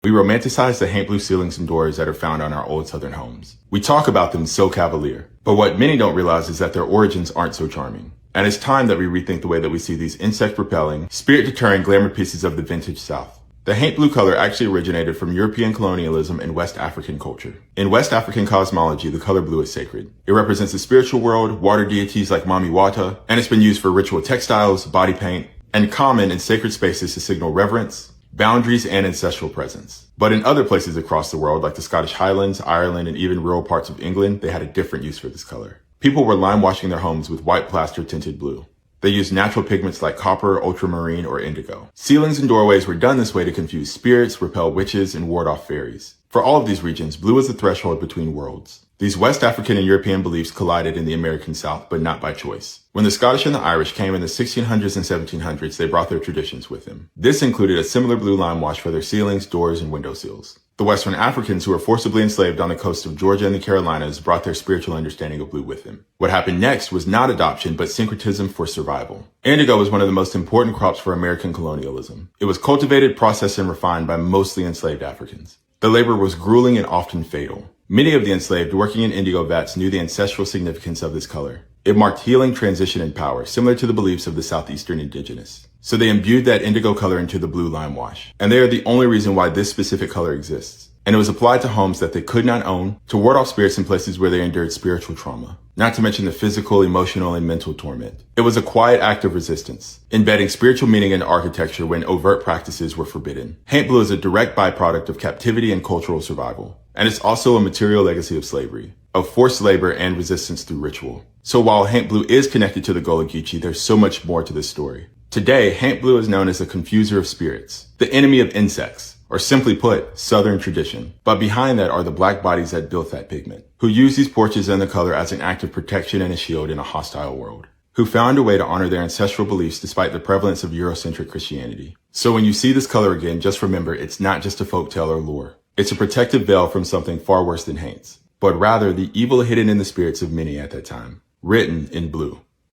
We romanticize the Haint blue ceilings and doors that are found on our old southern homes. We talk about them so cavalier, but what many don't realize is that their origins aren't so charming. And it's time that we rethink the way that we see these insect-repelling, spirit-deterring glamour pieces of the vintage South. The Haint blue color actually originated from European colonialism and West African culture. In West African cosmology, the color blue is sacred. It represents the spiritual world, water deities like Mami Wata, and it's been used for ritual textiles, body paint, and common in sacred spaces to signal reverence, boundaries, and ancestral presence. But in other places across the world, like the Scottish Highlands, Ireland, and even rural parts of England, they had a different use for this color. People were lime washing their homes with white plaster tinted blue. They used natural pigments like copper, ultramarine, or indigo. Ceilings and doorways were done this way to confuse spirits, repel witches, and ward off fairies. For all of these regions, blue is the threshold between worlds. These West African and European beliefs collided in the American South, but not by choice. When the Scottish and the Irish came in the 1600s and 1700s, they brought their traditions with them. This included a similar blue lime wash for their ceilings, doors, and window sills. The Western Africans who were forcibly enslaved on the coast of Georgia and the Carolinas brought their spiritual understanding of blue with them. What happened next was not adoption, but syncretism for survival. Indigo was one of the most important crops for American colonialism. It was cultivated, processed, and refined by mostly enslaved Africans. The labor was grueling and often fatal. Many of the enslaved working in indigo vats knew the ancestral significance of this color. It marked healing, transition, and power, similar to the beliefs of the Southeastern indigenous. So they imbued that indigo color into the blue lime wash. And they are the only reason why this specific color exists. And it was applied to homes that they could not own to ward off spirits in places where they endured spiritual trauma. Not to mention the physical, emotional, and mental torment. It was a quiet act of resistance, embedding spiritual meaning into architecture when overt practices were forbidden. Haint blue is a direct byproduct of captivity and cultural survival. And it's also a material legacy of slavery, of forced labor and resistance through ritual. So while Haint blue is connected to the Gullah Geechee, there's so much more to this story. Today, Haint blue is known as a confuser of spirits, the enemy of insects, or simply put, Southern tradition. But behind that are the black bodies that built that pigment, who use these porches and the color as an act of protection and a shield in a hostile world, who found a way to honor their ancestral beliefs despite the prevalence of Eurocentric Christianity. So when you see this color again, just remember it's not just a folktale or lore. It's a protective veil from something far worse than Haint's, but rather the evil hidden in the spirits of many at that time, written in blue.